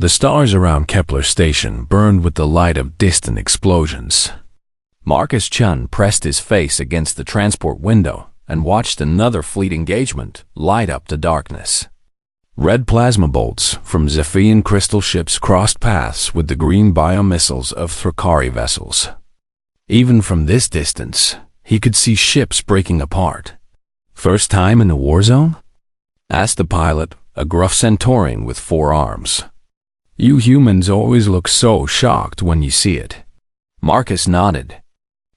The stars around Kepler Station burned with the light of distant explosions. Marcus Chun pressed his face against the transport window and watched another fleet engagement light up the darkness. Red plasma bolts from Zephyrian crystal ships crossed paths with the green biomissiles of Thrakari vessels. Even from this distance, he could see ships breaking apart. "First time in the war zone?" asked the pilot, a gruff centaurian with 4 arms. "You humans always look so shocked when you see it." Marcus nodded.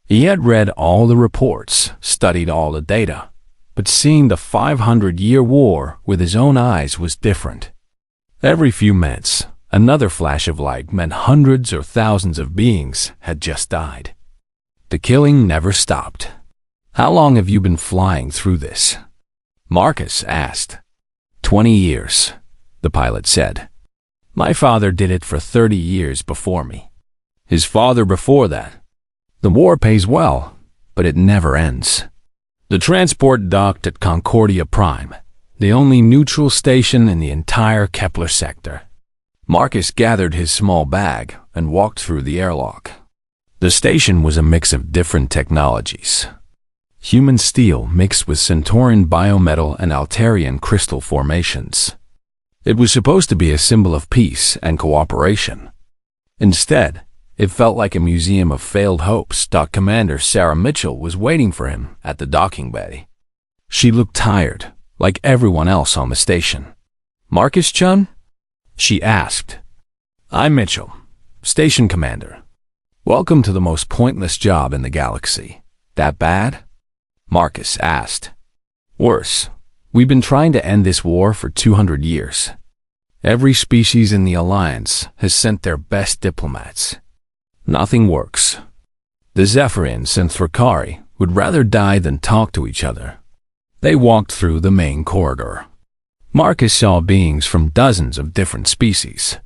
He had read all the reports, studied all the data, but seeing the 500-year war with his own eyes was different. Every few minutes, another flash of light meant hundreds or thousands of beings had just died. The killing never stopped. "How long have you been flying through this?" Marcus asked. 20 years, the pilot said. "My father did it for 30 years before me. His father before that. The war pays well, but it never ends." The transport docked at Concordia Prime, the only neutral station in the entire Kepler sector. Marcus gathered his small bag and walked through the airlock. The station was a mix of different technologies. Human steel mixed with Centaurian biometal and Altarian crystal formations. It was supposed to be a symbol of peace and cooperation. Instead, it felt like a museum of failed hopes. Commander Sarah Mitchell was waiting for him at the docking bay. She looked tired, like everyone else on the station. "Marcus Chun?" she asked. "I'm Mitchell, station commander. Welcome to the most pointless job in the galaxy." "That bad?" Marcus asked. "Worse. We've been trying to end this war for 200 years. Every species in the Alliance has sent their best diplomats. Nothing works. The Zephyrians and Thrakari would rather die than talk to each other." They walked through the main corridor. Marcus saw beings from dozens of different species.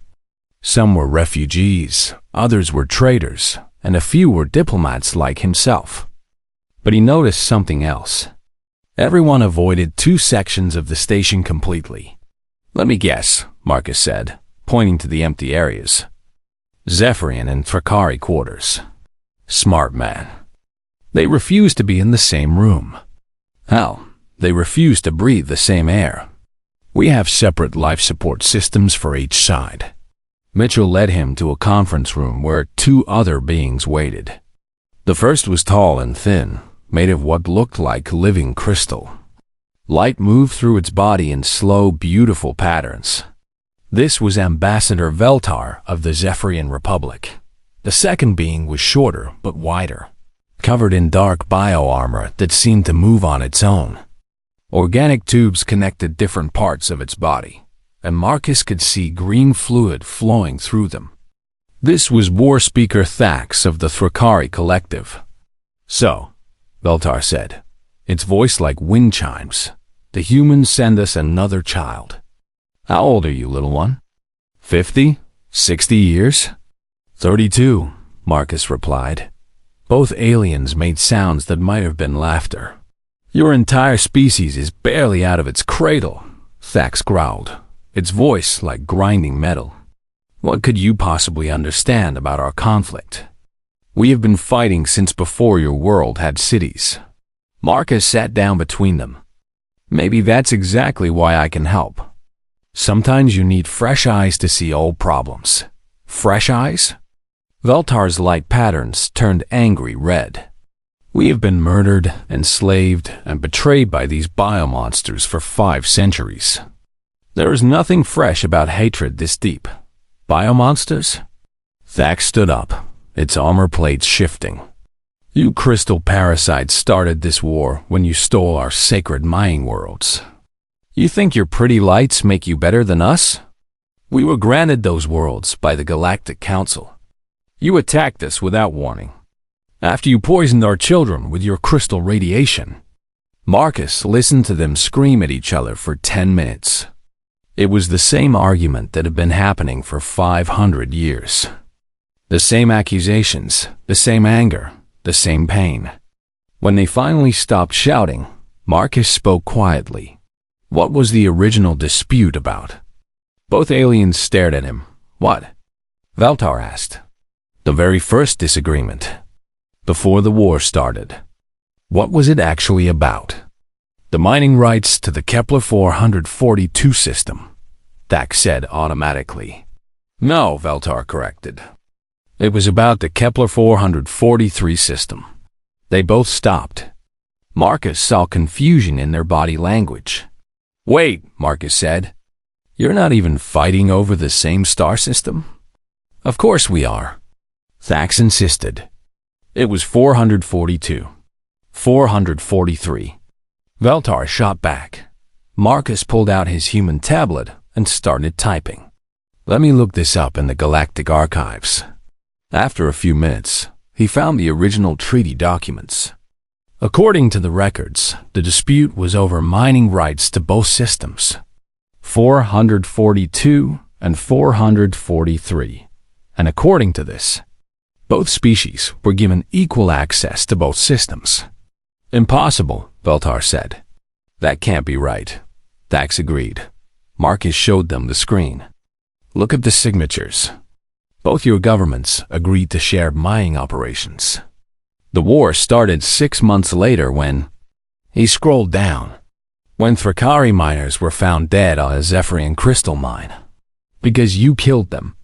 Some were refugees, others were traders, and a few were diplomats like himself. But he noticed something else. Everyone avoided 2 sections of the station completely. "Let me guess," Marcus said, pointing to the empty areas. "Zephyrian and Thrakari quarters." Smart man. They refused to be in the same room. Hell, they refused to breathe the same air. "We have separate life support systems for each side." Mitchell led him to a conference room where 2 other beings waited. The first was tall and thin, made of what looked like living crystal. Light moved through its body in slow, beautiful patterns. This was Ambassador Veltar of the Zephyrian Republic. The second being was shorter but wider, covered in dark bio-armor that seemed to move on its own. Organic tubes connected different parts of its body, and Marcus could see green fluid flowing through them. This was War Speaker Thax of the Thrakari Collective. "So," Veltar said, its voice like wind chimes, "the humans send us another child. How old are you, little one? 50? 60 years?" 32, Marcus replied. Both aliens made sounds that might have been laughter. "Your entire species is barely out of its cradle," Thax growled, its voice like grinding metal. "What could you possibly understand about our conflict? We have been fighting since before your world had cities." Marcus sat down between them. "Maybe that's exactly why I can help. Sometimes you need fresh eyes to see old problems." "Fresh eyes?" Veltar's light patterns turned angry red. "We have been murdered, enslaved, and betrayed by these biomonsters for 5 centuries. There is nothing fresh about hatred this deep. Biomonsters?" Thax stood up, its armor plates shifting. "You crystal parasites started this war when you stole our sacred mining worlds. You think your pretty lights make you better than us? We were granted those worlds by the Galactic Council. You attacked us without warning, after you poisoned our children with your crystal radiation." Marcus listened to them scream at each other for 10 minutes. It was the same argument that had been happening for 500 years. The same accusations, the same anger, the same pain. When they finally stopped shouting, Marcus spoke quietly. "What was the original dispute about?" Both aliens stared at him, What? Valtar asked. The very first disagreement. Before the war started. What was it actually about? The mining rights to the Kepler 442 system, Dax said automatically. No, Valtar corrected. It was about the Kepler 443 system. They both stopped. Marcus saw confusion in their body language. Wait, Marcus said. You're not even fighting over the same star system? Of course we are. Thax insisted. It was 442. 443. Valtar shot back. Marcus pulled out his human tablet and started typing. Let me look this up in the Galactic archives. After a few minutes, he found the original treaty documents. According to the records, the dispute was over mining rights to both systems, 442 and 443. And according to this, both species were given equal access to both systems. Impossible, Valtar said. That can't be right. Dax agreed. Marcus showed them the screen. Look at the signatures. Both your governments agreed to share mining operations. The war started 6 months later when... He scrolled down. When Thrakari miners were found dead on a Zephyrian crystal mine. Because you killed them.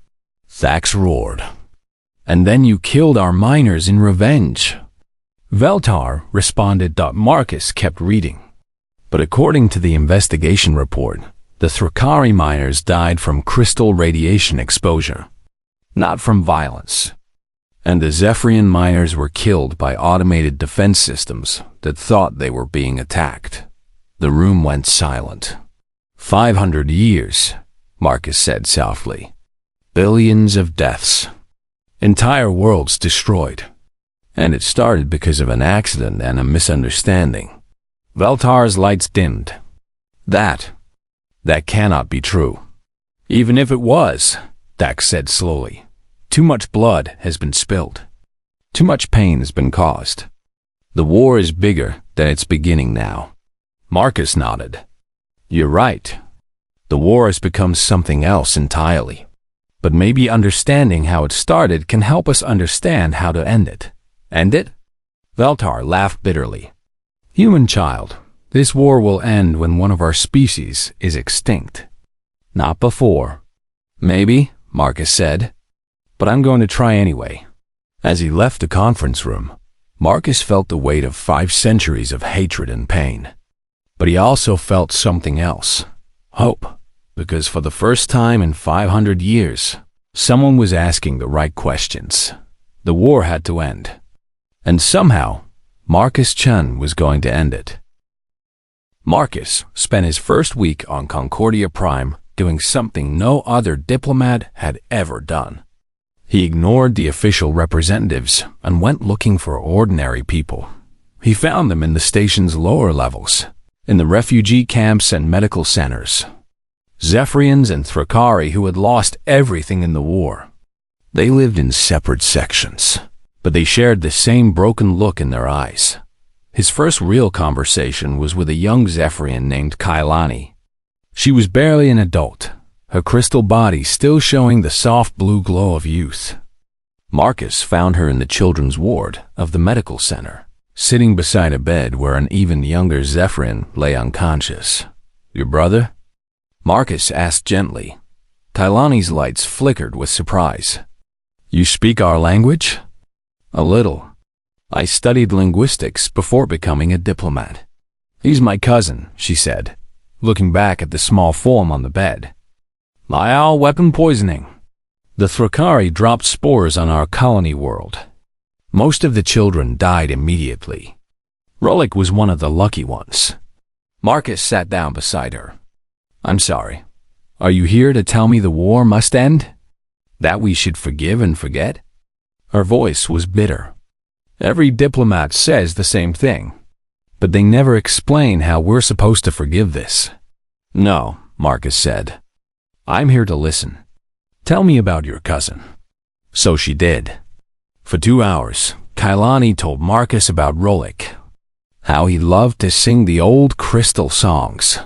Thax roared. And then you killed our miners in revenge. Valtar responded. Marcus kept reading. But according to the investigation report, the Thrakari miners died from crystal radiation exposure, not from violence. And the Zephyrian miners were killed by automated defense systems that thought they were being attacked. The room went silent. 500 years, Marcus said softly. Billions of deaths. Entire worlds destroyed. And it started because of an accident and a misunderstanding. Valtar's lights dimmed. That cannot be true. Even if it was, Dax said slowly, too much blood has been spilled. Too much pain has been caused. The war is bigger than its beginning now. Marcus nodded. You're right. The war has become something else entirely. But maybe understanding how it started can help us understand how to end it. End it? Valtar laughed bitterly. Human child, this war will end when one of our species is extinct. Not before. Maybe, Marcus said. But I'm going to try anyway. As he left the conference room, Marcus felt the weight of 5 centuries of hatred and pain. But he also felt something else. Hope. Because for the first time in 500 years, someone was asking the right questions. The war had to end. And somehow, Marcus Chun was going to end it. Marcus spent his first week on Concordia Prime doing something no other diplomat had ever done. He ignored the official representatives and went looking for ordinary people. He found them in the station's lower levels, in the refugee camps and medical centers. Zephyrians and Thrakari who had lost everything in the war. They lived in separate sections, but they shared the same broken look in their eyes. His first real conversation was with a young Zephyrian named Kailani. She was barely an adult, her crystal body still showing the soft blue glow of youth. Marcus found her in the children's ward of the medical center, sitting beside a bed where an even younger Zephyrian lay unconscious. Your brother? Marcus asked gently. Kailani's lights flickered with surprise. You speak our language? A little. I studied linguistics before becoming a diplomat. He's my cousin, she said, looking back at the small form on the bed. Lyal weapon poisoning. The Thrakari dropped spores on our colony world. Most of the children died immediately. Rolik was one of the lucky ones. Marcus sat down beside her. I'm sorry. Are you here to tell me the war must end? That we should forgive and forget? Her voice was bitter. Every diplomat says the same thing, but they never explain how we're supposed to forgive this. No, Marcus said. I'm here to listen. Tell me about your cousin. So she did. For 2 hours, Kailani told Marcus about Rolik, how he loved to sing the old crystal songs,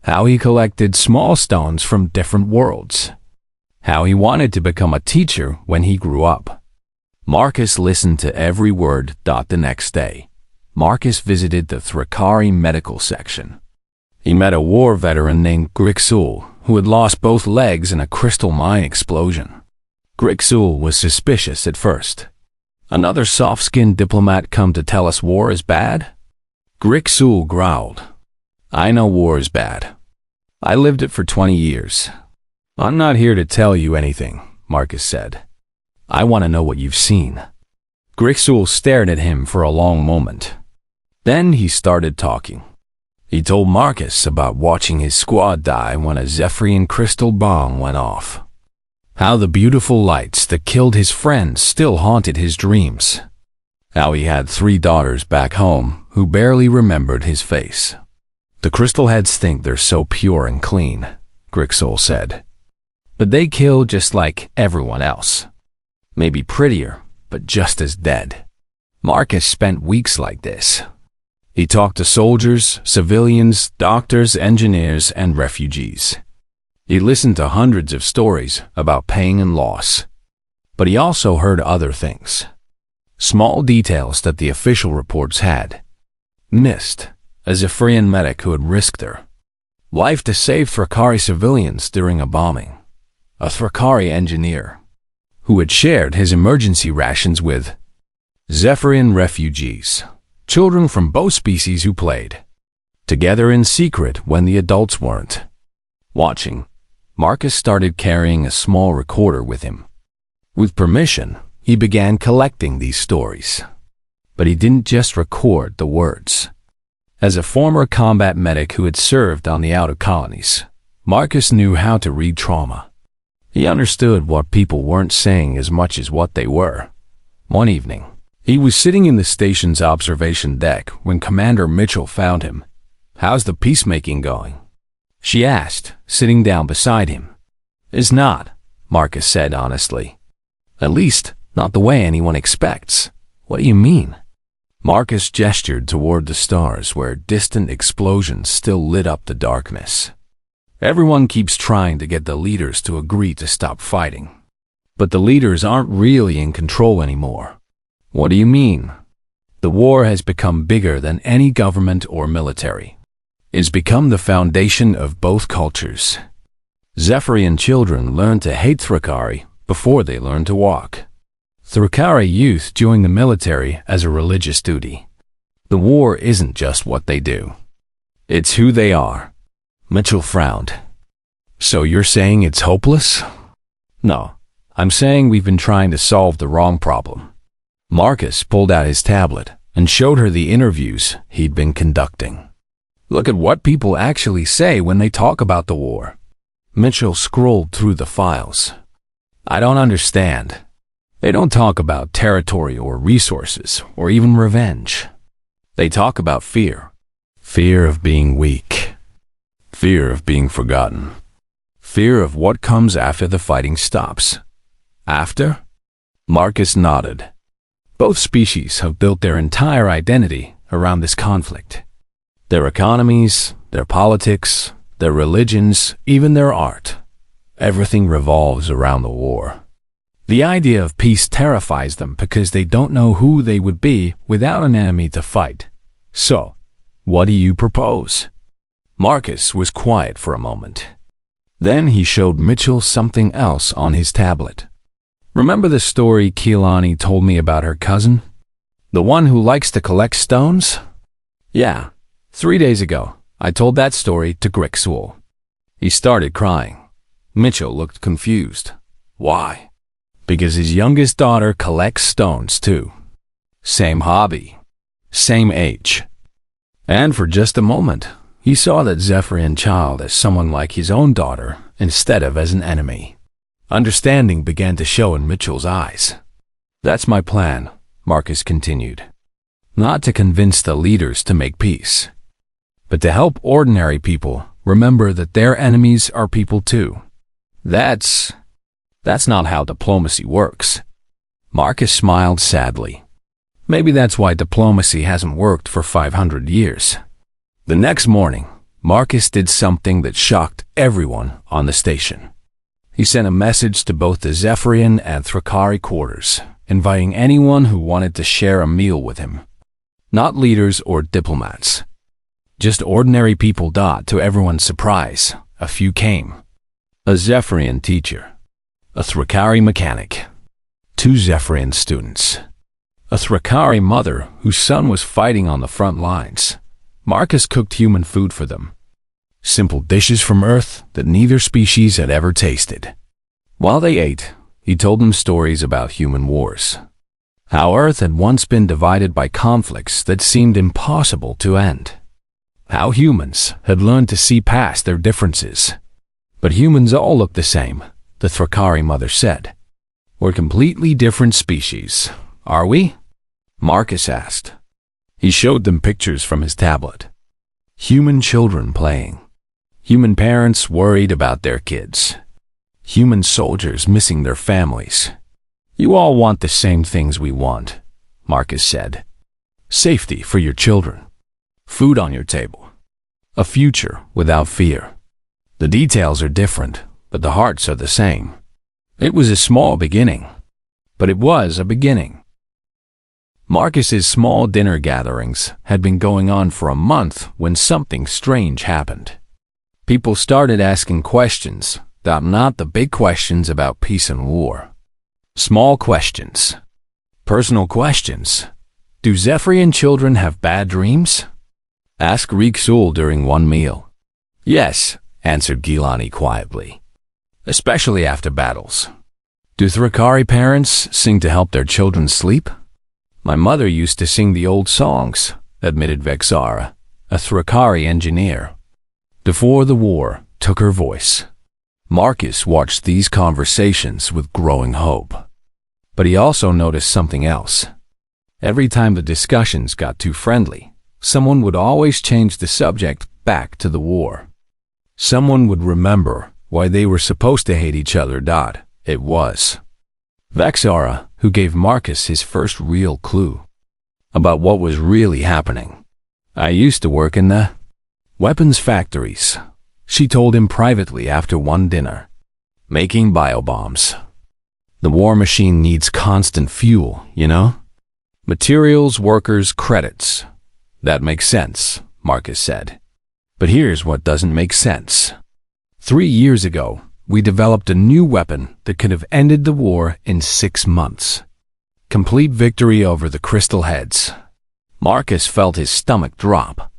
how he collected small stones from different worlds, how he wanted to become a teacher when he grew up. Marcus listened to every word. The next day, Marcus visited the Thrakari medical section. He met a war veteran named Grixul, who had lost both legs in a crystal mine explosion. Grixul was suspicious at first. Another soft-skinned diplomat come to tell us war is bad? Grixul growled. I know war is bad. I lived it for 20 years. I'm not here to tell you anything, Marcus said. I want to know what you've seen. Grixul stared at him for a long moment. Then he started talking. He told Marcus about watching his squad die when a Zephyrian crystal bomb went off. How the beautiful lights that killed his friends still haunted his dreams. How he had 3 daughters back home who barely remembered his face. The crystal heads think they're so pure and clean, Grixul said. But they kill just like everyone else. Maybe prettier, but just as dead. Marcus spent weeks like this. He talked to soldiers, civilians, doctors, engineers, and refugees. He listened to hundreds of stories about pain and loss. But he also heard other things. Small details that the official reports had missed. A Zephyrian medic who had risked her life to save Thrakari civilians during a bombing. A Thrakari engineer who had shared his emergency rations with Zephyrian refugees, children from both species who played together in secret when the adults weren't watching. Marcus started carrying a small recorder with him. With permission, he began collecting these stories. But he didn't just record the words. As a former combat medic who had served on the outer colonies, Marcus knew how to read trauma. He understood what people weren't saying as much as what they were. One evening, he was sitting in the station's observation deck when Commander Mitchell found him. How's the peacemaking going? She asked, sitting down beside him. It's not, Marcus said honestly. At least, not the way anyone expects. What do you mean? Marcus gestured toward the stars where distant explosions still lit up the darkness. Everyone keeps trying to get the leaders to agree to stop fighting. But the leaders aren't really in control anymore. What do you mean? The war has become bigger than any government or military. It's become the foundation of both cultures. Zephyrian children learn to hate Thrakari before they learn to walk. Thrakari youth join the military as a religious duty. The war isn't just what they do. It's who they are. Mitchell frowned. So you're saying it's hopeless? No, I'm saying we've been trying to solve the wrong problem. Marcus pulled out his tablet and showed her the interviews he'd been conducting. Look at what people actually say when they talk about the war. Mitchell scrolled through the files. I don't understand. They don't talk about territory or resources or even revenge. They talk about fear. Fear of being weak. Fear of being forgotten. Fear of what comes after the fighting stops. After? Marcus nodded. Both species have built their entire identity around this conflict. Their economies, their politics, their religions, even their art. Everything revolves around the war. The idea of peace terrifies them because they don't know who they would be without an enemy to fight. So, what do you propose? Marcus was quiet for a moment. Then he showed Mitchell something else on his tablet. Remember the story Keelani told me about her cousin? The one who likes to collect stones? Yeah, 3 days ago, I told that story to Grixul. He started crying. Mitchell looked confused. Why? Because his youngest daughter collects stones too. Same hobby. Same age. And for just a moment, he saw that Zephyrian child as someone like his own daughter instead of as an enemy. Understanding began to show in Mitchell's eyes. That's my plan, Marcus continued. Not to convince the leaders to make peace, but to help ordinary people remember that their enemies are people too. That's not how diplomacy works. Marcus smiled sadly. Maybe that's why diplomacy hasn't worked for 500 years. The next morning, Marcus did something that shocked everyone on the station. He sent a message to both the Zephyrian and Thrakari quarters, inviting anyone who wanted to share a meal with him. Not leaders or diplomats. Just ordinary people. To everyone's surprise, a few came. A Zephyrian teacher, a Thrakari mechanic, 2 Zephyrian students, a Thrakari mother whose son was fighting on the front lines. Marcus cooked human food for them. Simple dishes from Earth that neither species had ever tasted. While they ate, he told them stories about human wars. How Earth had once been divided by conflicts that seemed impossible to end. How humans had learned to see past their differences. But humans all look the same, the Thrakari mother said. We're completely different species, are we? Marcus asked. He showed them pictures from his tablet. Human children playing. Human parents worried about their kids. Human soldiers missing their families. You all want the same things we want, Marcus said. Safety for your children. Food on your table. A future without fear. The details are different, but the hearts are the same. It was a small beginning, but it was a beginning. Marcus's small dinner gatherings had been going on for a month when something strange happened. People started asking questions, not the big questions about peace and war. Small questions. Personal questions. Do Zephyrian children have bad dreams? Asked Riksul during one meal. Yes, answered Gilani quietly. Especially after battles. Do Thrakari parents sing to help their children sleep? My mother used to sing the old songs, admitted Vexara, a Thrakari engineer. Before the war took her voice. Marcus watched these conversations with growing hope. But he also noticed something else. Every time the discussions got too friendly, someone would always change the subject back to the war. Someone would remember why they were supposed to hate each other. It was Vexara who gave Marcus his first real clue about what was really happening. I used to work in the weapons factories, she told him privately after one dinner. Making biobombs. The war machine needs constant fuel, you know? Materials, workers, credits. That makes sense, Marcus said. But here's what doesn't make sense. 3 years ago, we developed a new weapon that could have ended the war in 6 months. Complete victory over the Crystal Heads. Marcus felt his stomach drop.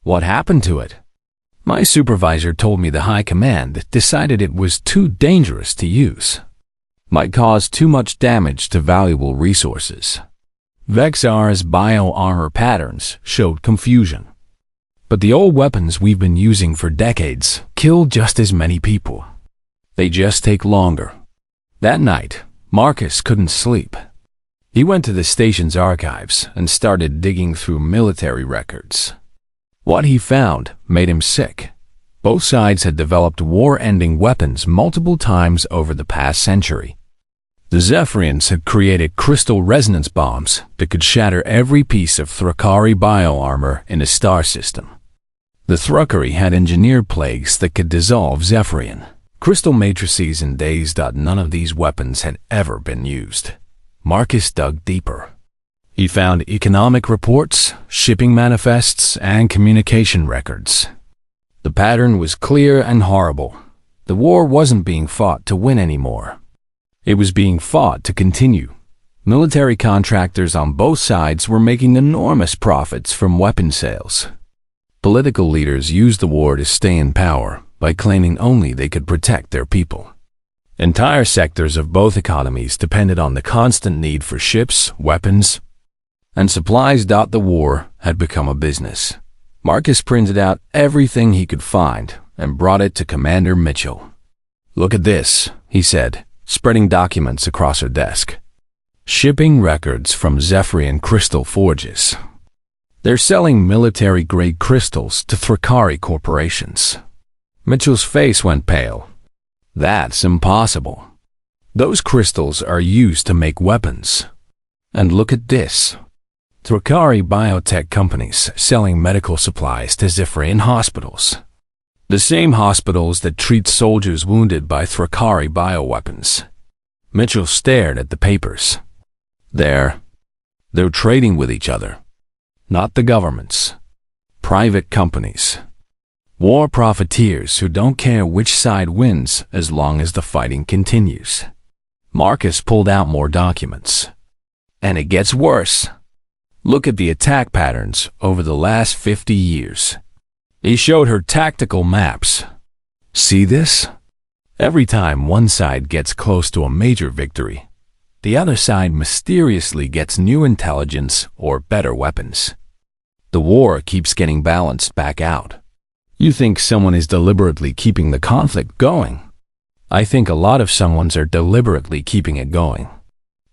What happened to it? My supervisor told me the High Command decided it was too dangerous to use. Might cause too much damage to valuable resources. Vexara's bio-armor patterns showed confusion. But the old weapons we've been using for decades kill just as many people. They just take longer. That night, Marcus couldn't sleep. He went to the station's archives and started digging through military records. What he found made him sick. Both sides had developed war-ending weapons multiple times over the past century. The Zephyrians had created crystal resonance bombs that could shatter every piece of Thrakari bioarmor in a star system. The Thrakari had engineered plagues that could dissolve Zephyrian crystal matrices in days. None of these weapons had ever been used. Marcus dug deeper. He found economic reports, shipping manifests, and communication records. The pattern was clear and horrible. The war wasn't being fought to win anymore. It was being fought to continue. Military contractors on both sides were making enormous profits from weapon sales. Political leaders used the war to stay in power by claiming only they could protect their people. Entire sectors of both economies depended on the constant need for ships, weapons, and supplies. The war had become a business. Marcus printed out everything he could find and brought it to Commander Mitchell. Look at this, he said, spreading documents across her desk. Shipping records from Zephyrian crystal forges. They're selling military-grade crystals to Thrakari corporations. Mitchell's face went pale. That's impossible. Those crystals are used to make weapons. And look at this. Thrakari biotech companies selling medical supplies to Zephyrian hospitals. The same hospitals that treat soldiers wounded by Thrakari bioweapons. Mitchell stared at the papers. They're trading with each other. Not the governments. Private companies. War profiteers who don't care which side wins as long as the fighting continues. Marcus pulled out more documents. And it gets worse. Look at the attack patterns over the last 50 years. He showed her tactical maps. See this? Every time one side gets close to a major victory, the other side mysteriously gets new intelligence or better weapons. The war keeps getting balanced back out. You think someone is deliberately keeping the conflict going? I think a lot of someones are deliberately keeping it going.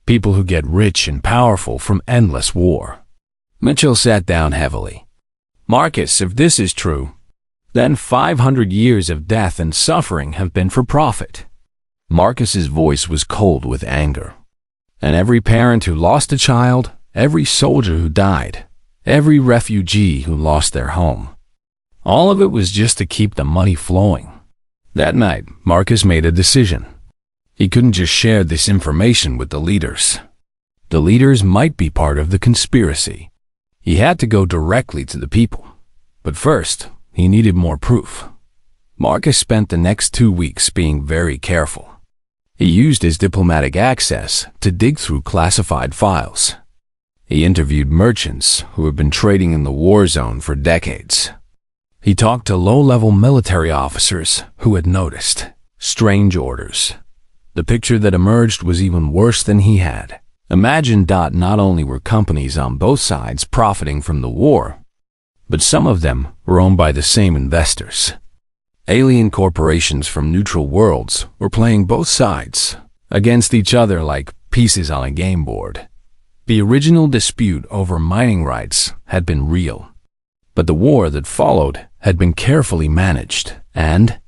People who get rich and powerful from endless war. Mitchell sat down heavily. Marcus, if this is true, then 500 years of death and suffering have been for profit. Marcus's voice was cold with anger. And every parent who lost a child, every soldier who died, every refugee who lost their home, all of it was just to keep the money flowing. That night, Marcus made a decision. He couldn't just share this information with the leaders. The leaders might be part of the conspiracy. He had to go directly to the people. But first, he needed more proof. Marcus spent the next 2 weeks being very careful. He used his diplomatic access to dig through classified files. He interviewed merchants who had been trading in the war zone for decades. He talked to low-level military officers who had noticed strange orders. The picture that emerged was even worse than he had. Imagine not only were companies on both sides profiting from the war, but some of them were owned by the same investors. Alien corporations from neutral worlds were playing both sides against each other like pieces on a game board. The original dispute over mining rights had been real, but the war that followed had been carefully managed and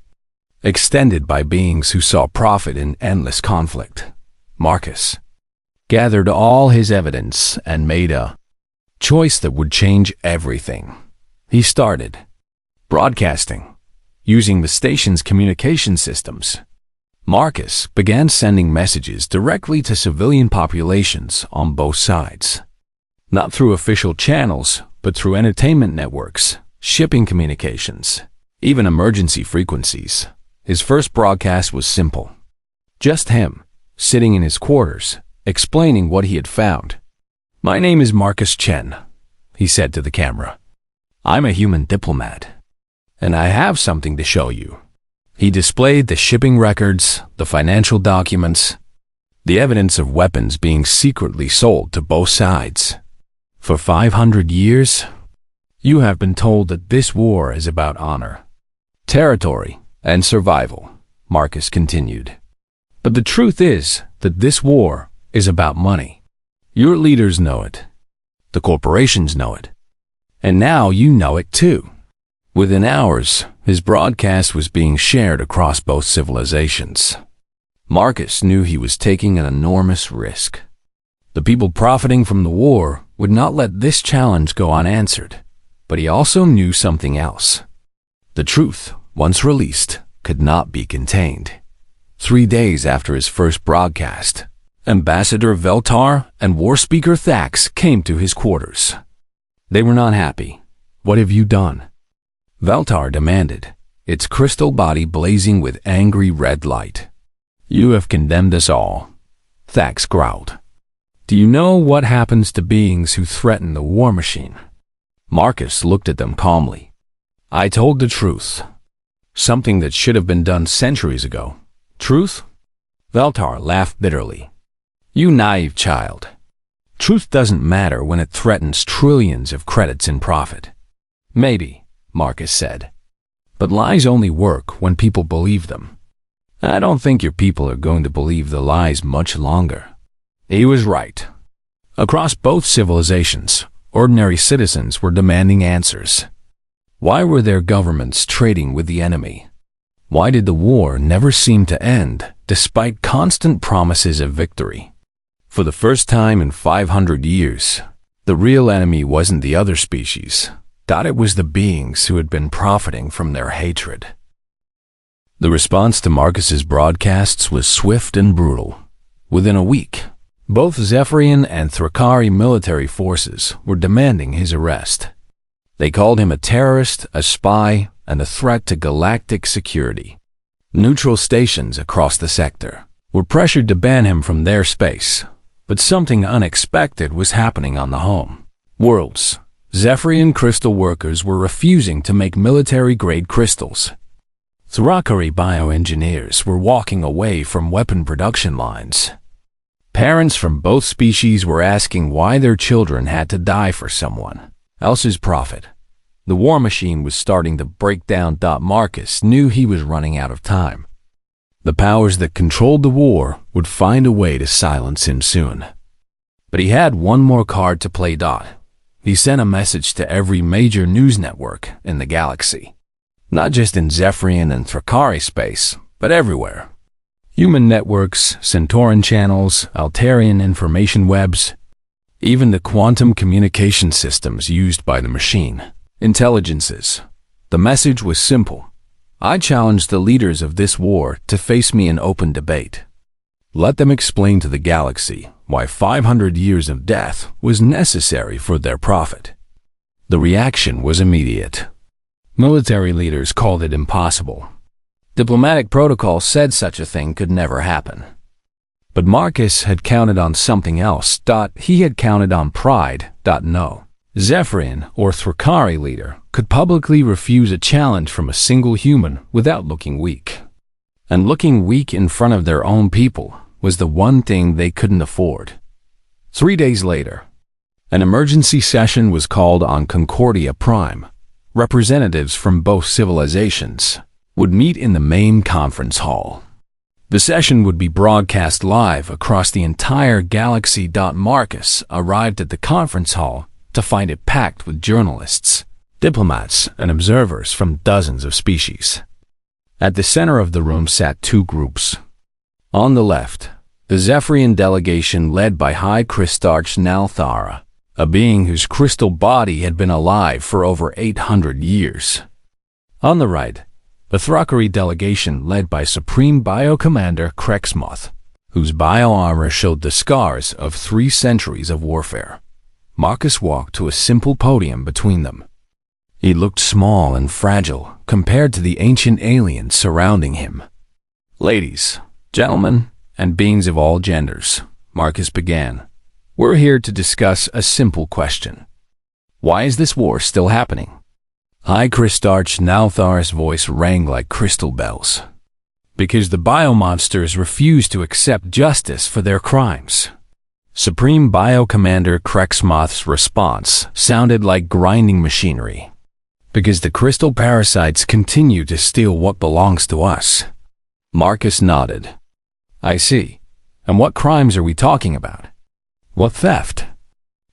extended by beings who saw profit in endless conflict. Marcus gathered all his evidence and made a choice that would change everything. He started broadcasting, using the station's communication systems. Marcus began sending messages directly to civilian populations on both sides. Not through official channels, but through entertainment networks, shipping communications, even emergency frequencies. His first broadcast was simple. Just him, sitting in his quarters, explaining what he had found. "My name is Marcus Chen," he said to the camera. "I'm a human diplomat, and I have something to show you." He displayed the shipping records, the financial documents, the evidence of weapons being secretly sold to both sides. For 500 years, you have been told that this war is about honor, territory, and survival, Marcus continued. But the truth is that this war is about money. Your leaders know it. The corporations know it. And now you know it too. Within hours, his broadcast was being shared across both civilizations. Marcus knew he was taking an enormous risk. The people profiting from the war would not let this challenge go unanswered, but he also knew something else. The truth, once released, could not be contained. 3 days after his first broadcast, Ambassador Veltar and War Speaker Thax came to his quarters. They were not happy. "What have you done?" Veltar demanded, its crystal body blazing with angry red light. "You have condemned us all," Thax growled. "Do you know what happens to beings who threaten the war machine?" Marcus looked at them calmly. "I told the truth. Something that should have been done centuries ago. Truth?" Veltar laughed bitterly. "You naive child. Truth doesn't matter when it threatens trillions of credits in profit." "Maybe," Marcus said. "But lies only work when people believe them. I don't think your people are going to believe the lies much longer." He was right. Across both civilizations, ordinary citizens were demanding answers. Why were their governments trading with the enemy? Why did the war never seem to end, despite constant promises of victory? For the first time in 500 years, the real enemy wasn't the other species. It was the beings who had been profiting from their hatred. The response to Marcus's broadcasts was swift and brutal. Within a week, both Zephyrian and Thrakari military forces were demanding his arrest. They called him a terrorist, a spy, and a threat to galactic security. Neutral stations across the sector were pressured to ban him from their space, but something unexpected was happening on the home worlds. Zephyrian crystal workers were refusing to make military-grade crystals. Thrakari bioengineers were walking away from weapon production lines. Parents from both species were asking why their children had to die for someone else's profit. The war machine was starting to break down. Marcus knew he was running out of time. The powers that controlled the war would find a way to silence him soon. But he had one more card to play. He sent a message to every major news network in the galaxy. Not just in Zephyrian and Thrakari space, but everywhere. Human networks, Centauran channels, Altarian information webs, even the quantum communication systems used by the machine intelligences. The message was simple. I challenge the leaders of this war to face me in open debate. Let them explain to the galaxy why 500 years of death was necessary for their profit. The reaction was immediate. Military leaders called it impossible. Diplomatic protocol said such a thing could never happen. But Marcus had counted on something else. He had counted on pride. No Zephyrian or Thrakari leader could publicly refuse a challenge from a single human without looking weak. And looking weak in front of their own people was the one thing they couldn't afford. 3 days later, an emergency session was called on Concordia Prime. Representatives from both civilizations would meet in the main conference hall. The session would be broadcast live across the entire galaxy. Marcus arrived at the conference hall to find it packed with journalists, diplomats, and observers from dozens of species. At the center of the room sat two groups. On the left, the Zephyrian delegation led by High Christarch Nalthara, a being whose crystal body had been alive for over 800 years. On the right, the Thrakari delegation led by Supreme Biocommander Krexmoth, whose bioarmor showed the scars of 3 centuries of warfare. Marcus walked to a simple podium between them. He looked small and fragile compared to the ancient aliens surrounding him. Ladies, gentlemen, and beings of all genders, Marcus began. We're here to discuss a simple question. Why is this war still happening? High Christarch Nalthar's voice rang like crystal bells. Because the biomonsters refuse to accept justice for their crimes. Supreme Biocommander Krexmoth's response sounded like grinding machinery. Because the crystal parasites continue to steal what belongs to us. Marcus nodded. I see. And what crimes are we talking about? What theft?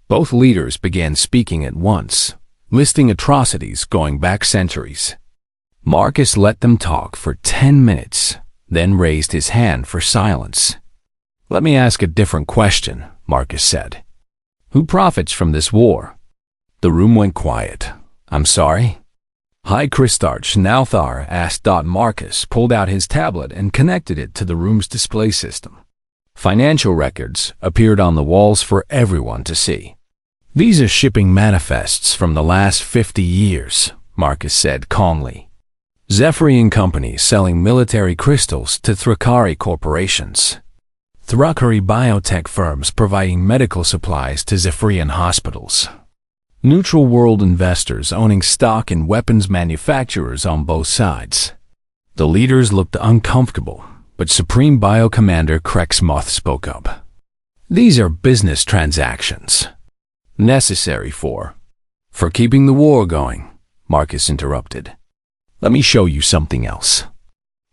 Both leaders began speaking at once, listing atrocities going back centuries. Marcus let them talk for 10 minutes, then raised his hand for silence. Let me ask a different question, Marcus said. Who profits from this war? The room went quiet. I'm sorry? High Christarch Nalthar asked. Marcus pulled out his tablet and connected it to the room's display system. Financial records appeared on the walls for everyone to see. These are shipping manifests from the last 50 years, Marcus said calmly. Zephyrian companies selling military crystals to Thrakari corporations. Thrakari biotech firms providing medical supplies to Zephyrian hospitals. Neutral world investors owning stock in weapons manufacturers on both sides. The leaders looked uncomfortable, but Supreme Biocommander Krexmoth spoke up. These are business transactions. Necessary for keeping the war going, Marcus interrupted. Let me show you something else.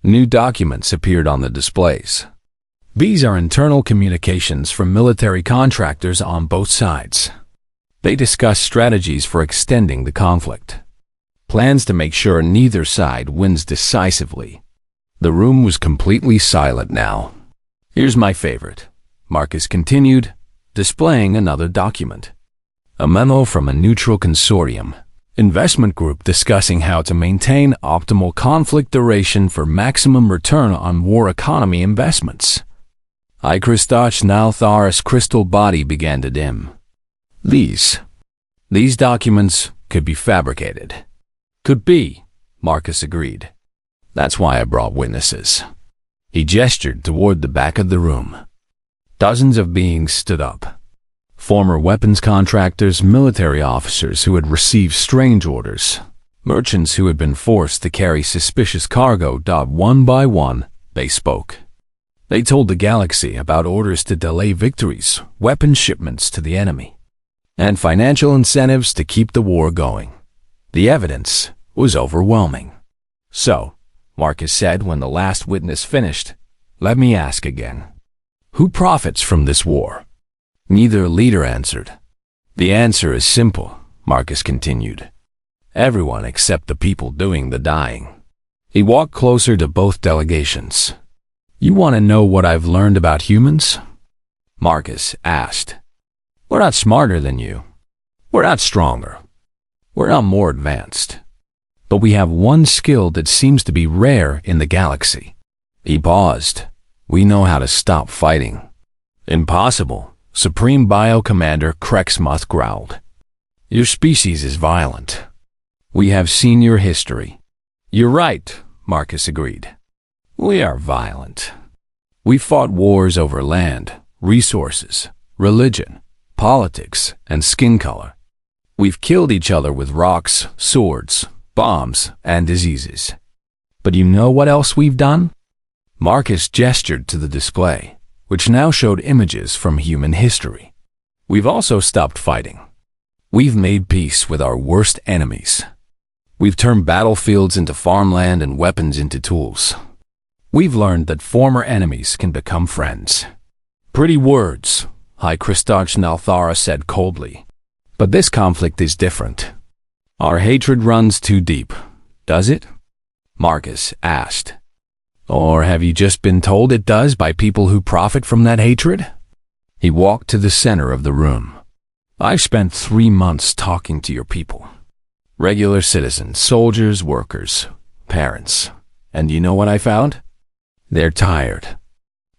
New documents appeared on the displays. These are internal communications from military contractors on both sides. They discuss strategies for extending the conflict. Plans to make sure neither side wins decisively. The room was completely silent now. Here's my favorite, Marcus continued, displaying another document. A memo from a neutral consortium, investment group discussing how to maintain optimal conflict duration for maximum return on war economy investments. Christoch Naltharis' crystal body began to dim. These documents could be fabricated. Could be, Marcus agreed. That's why I brought witnesses. He gestured toward the back of the room. Dozens of beings stood up. Former weapons contractors, military officers who had received strange orders, merchants who had been forced to carry suspicious cargo. One by one, they spoke. They told the galaxy about orders to delay victories, weapon shipments to the enemy, and financial incentives to keep the war going. The evidence was overwhelming. So, Marcus said when the last witness finished, let me ask again. Who profits from this war? Neither leader answered. The answer is simple, Marcus continued. Everyone except the people doing the dying. He walked closer to both delegations. You want to know what I've learned about humans? Marcus asked. We're not smarter than you. We're not stronger. We're not more advanced. But we have one skill that seems to be rare in the galaxy. He paused. We know how to stop fighting. Impossible, Supreme Bio Commander Krexmuth growled. Your species is violent. We have seen your history. You're right, Marcus agreed. We are violent. We fought wars over land, resources, religion, politics, and skin color. We've killed each other with rocks, swords, bombs, and diseases. But you know what else we've done? Marcus gestured to the display, which now showed images from human history. We've also stopped fighting. We've made peace with our worst enemies. We've turned battlefields into farmland and weapons into tools. We've learned that former enemies can become friends. Pretty words, High Christoch Nalthara said coldly. But this conflict is different. Our hatred runs too deep, does it? Marcus asked. Or have you just been told it does by people who profit from that hatred? He walked to the center of the room. I've spent 3 months talking to your people. Regular citizens, soldiers, workers, parents. And you know what I found? They're tired.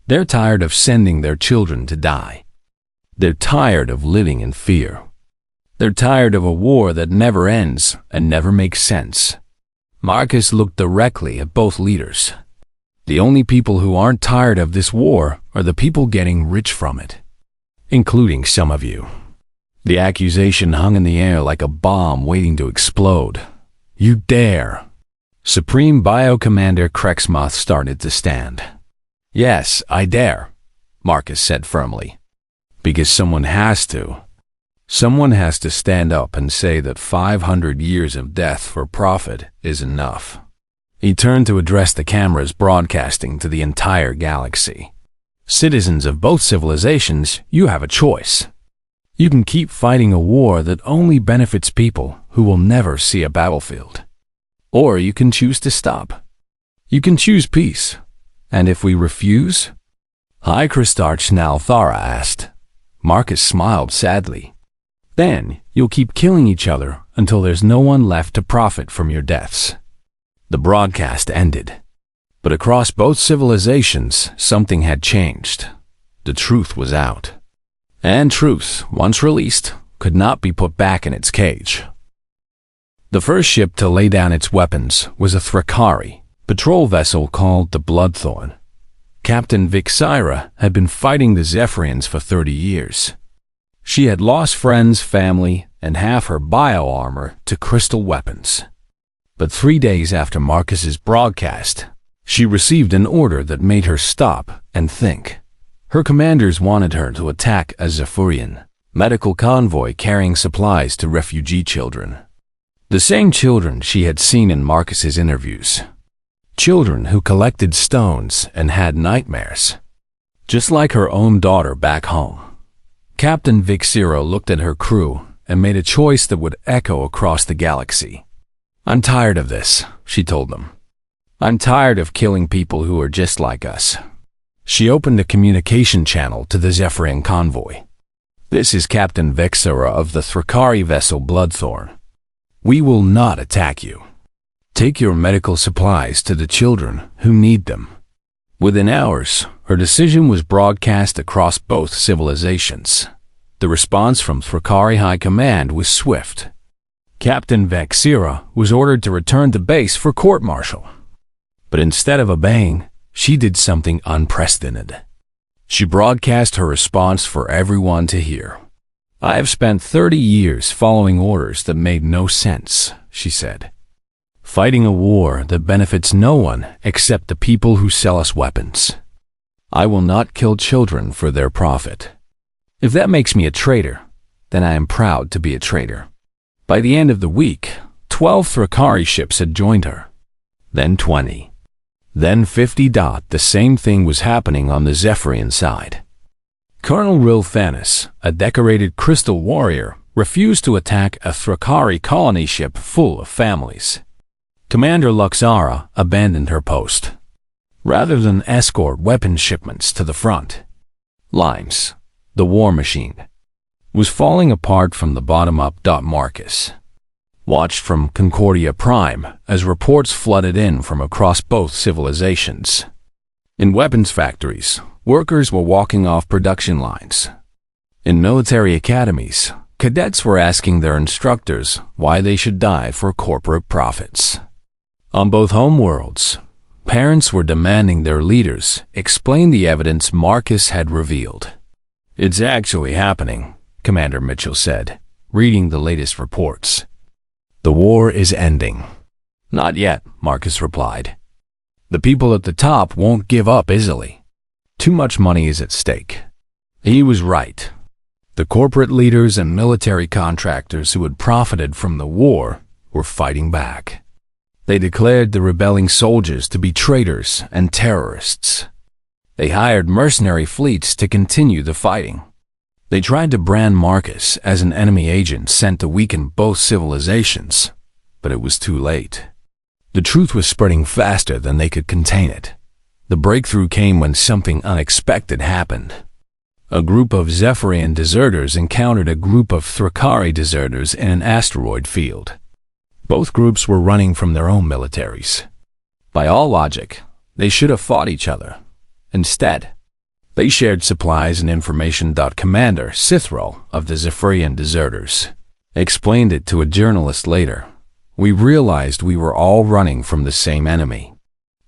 They're tired of sending their children to die. They're tired of living in fear. They're tired of a war that never ends and never makes sense. Marcus looked directly at both leaders. The only people who aren't tired of this war are the people getting rich from it, including some of you. The accusation hung in the air like a bomb waiting to explode. You dare! Supreme Bio Commander Krexmuth started to stand. Yes, I dare, Marcus said firmly. Because someone has to. Someone has to stand up and say that 500 years of death for profit is enough. He turned to address the cameras broadcasting to the entire galaxy. Citizens of both civilizations, you have a choice. You can keep fighting a war that only benefits people who will never see a battlefield. Or you can choose to stop. You can choose peace. And if we refuse? High Christoch Nalthara asked. Marcus smiled sadly. Then you'll keep killing each other until there's no one left to profit from your deaths. The broadcast ended. But across both civilizations, something had changed. The truth was out. And truth, once released, could not be put back in its cage. The first ship to lay down its weapons was a Thrakari patrol vessel called the Bloodthorn. Captain Vixira had been fighting the Zephyrians for 30 years. She had lost friends, family, and half her bio-armor to crystal weapons. But 3 days after Marcus's broadcast, she received an order that made her stop and think. Her commanders wanted her to attack a Zephyrian medical convoy carrying supplies to refugee children. The same children she had seen in Marcus's interviews. Children who collected stones and had nightmares. Just like her own daughter back home. Captain Vixira looked at her crew and made a choice that would echo across the galaxy. I'm tired of this, she told them. I'm tired of killing people who are just like us. She opened a communication channel to the Zephyrian convoy. This is Captain Vixira of the Thrakari vessel Bloodthorn. We will not attack you. Take your medical supplies to the children who need them." Within hours, her decision was broadcast across both civilizations. The response from Thrakari High Command was swift. Captain Vexira was ordered to return to base for court-martial. But instead of obeying, she did something unprecedented. She broadcast her response for everyone to hear. "I have spent 30 years following orders that made no sense," she said. "Fighting a war that benefits no one except the people who sell us weapons. I will not kill children for their profit. If that makes me a traitor, then I am proud to be a traitor." By the end of the week, 12 Thrakari ships had joined her. Then 20. Then 50. The same thing was happening on the Zephyrian side. Colonel Rilthanis, a decorated crystal warrior, refused to attack a Thrakari colony ship full of families. Commander Luxara abandoned her post. Rather than escort weapons shipments to the front lines, the war machine was falling apart from the bottom up. Marcus watched from Concordia Prime as reports flooded in from across both civilizations. In weapons factories, workers were walking off production lines. In military academies, cadets were asking their instructors why they should die for corporate profits. On both homeworlds, parents were demanding their leaders explain the evidence Marcus had revealed. "It's actually happening," Commander Mitchell said, reading the latest reports. "The war is ending." "Not yet," Marcus replied. "The people at the top won't give up easily. Too much money is at stake." He was right. The corporate leaders and military contractors who had profited from the war were fighting back. They declared the rebelling soldiers to be traitors and terrorists. They hired mercenary fleets to continue the fighting. They tried to brand Marcus as an enemy agent sent to weaken both civilizations, but it was too late. The truth was spreading faster than they could contain it. The breakthrough came when something unexpected happened. A group of Zephyrian deserters encountered a group of Thrakari deserters in an asteroid field. Both groups were running from their own militaries. By all logic, they should have fought each other. Instead, they shared supplies and information. Commander Sithrol of the Zephyrian deserters explained it to a journalist later. "We realized we were all running from the same enemy.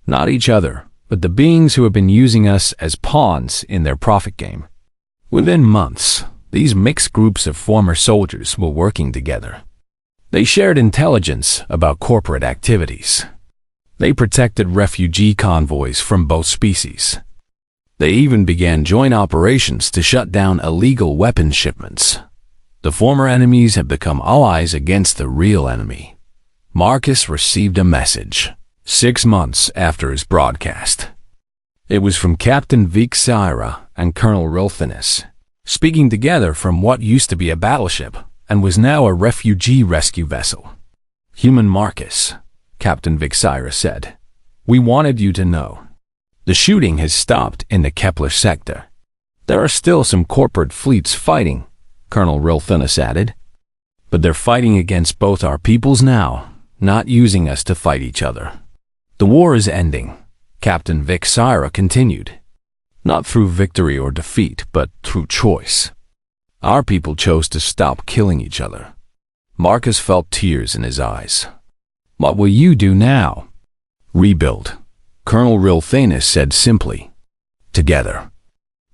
Not each other, but the beings who have been using us as pawns in their profit game." Within months, these mixed groups of former soldiers were working together. They shared intelligence about corporate activities. They protected refugee convoys from both species. They even began joint operations to shut down illegal weapons shipments. The former enemies have become allies against the real enemy. Marcus received a message 6 months after his broadcast. It was from Captain Vexira and Colonel Rilthanis, speaking together from what used to be a battleship and was now a refugee rescue vessel. "Human Marcus," Captain Vexira said, "we wanted you to know. The shooting has stopped in the Kepler sector. There are still some corporate fleets fighting," Colonel Rilthanis added, "but they're fighting against both our peoples now, not using us to fight each other. The war is ending," Captain Vexira continued, "not through victory or defeat, but through choice. Our people chose to stop killing each other." Marcus felt tears in his eyes. "What will you do now?" "Rebuild," Colonel Rilthanis said simply. "Together."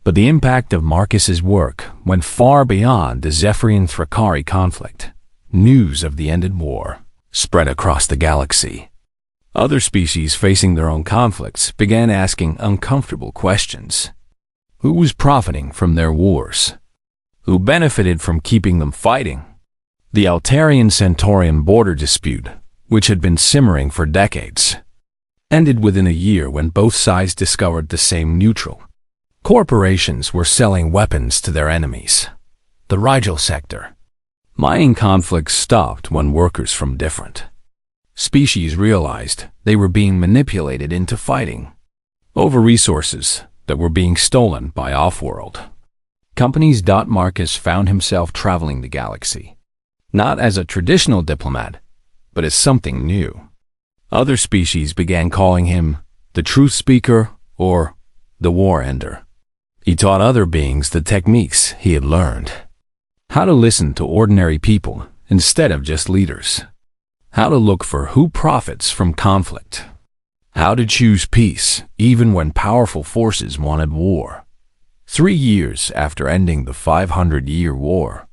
But the impact of Marcus's work went far beyond the Zephyrian Thrakari conflict. News of the ended war spread across the galaxy. Other species facing their own conflicts began asking uncomfortable questions. Who was profiting from their wars? Who benefited from keeping them fighting? The Altarian-Centaurian border dispute, which had been simmering for decades, ended within a year when both sides discovered the same neutral. Corporations were selling weapons to their enemies. The Rigel sector. Mining conflicts stopped when workers from different species realized they were being manipulated into fighting over resources that were being stolen by off-world companies. Marcus found himself traveling the galaxy, not as a traditional diplomat, but as something new. Other species began calling him the truth speaker or the war ender. He taught other beings the techniques he had learned. How to listen to ordinary people instead of just leaders. How to look for who profits from conflict. How to choose peace even when powerful forces wanted war. 3 years after ending the 500-year war,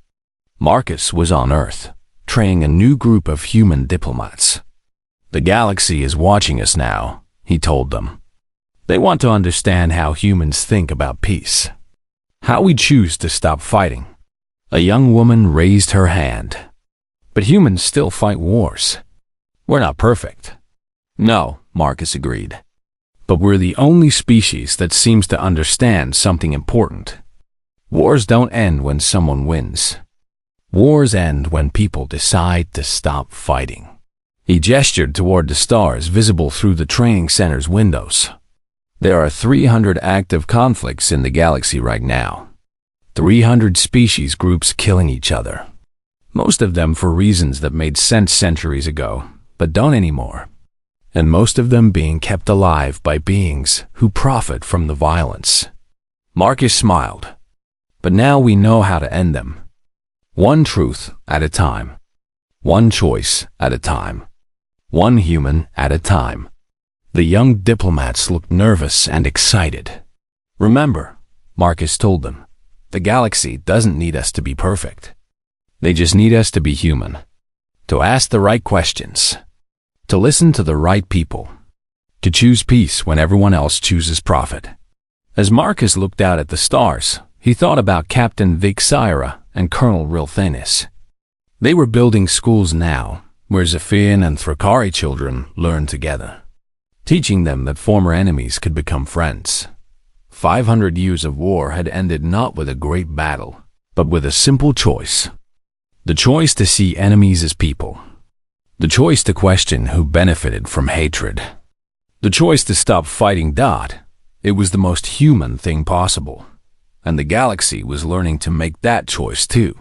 Marcus was on Earth, training a new group of human diplomats. The galaxy is watching us now, he told them. They want to understand how humans think about peace. How we choose to stop fighting. A young woman raised her hand. But humans still fight wars. We're not perfect. No, Marcus agreed. But we're the only species that seems to understand something important. Wars don't end when someone wins. Wars end when people decide to stop fighting. He gestured toward the stars visible through the training center's windows. There are 300 active conflicts in the galaxy right now. 300 species groups killing each other. Most of them for reasons that made sense centuries ago, but don't anymore. And most of them being kept alive by beings who profit from the violence. Marcus smiled. But now we know how to end them. One truth at a time. One choice at a time. One human at a time. The young diplomats looked nervous and excited. Remember, Marcus told them, the galaxy doesn't need us to be perfect. They just need us to be human. To ask the right questions. To listen to the right people. To choose peace when everyone else chooses profit. As Marcus looked out at the stars, he thought about Captain Vixira and Colonel Rilthanis. They were building schools now, where Zephian and Thrakari children learned together, teaching them that former enemies could become friends. 500 years of war had ended not with a great battle, but with a simple choice. The choice to see enemies as people. The choice to question who benefited from hatred. The choice to stop fighting. It was the most human thing possible, and the galaxy was learning to make that choice too.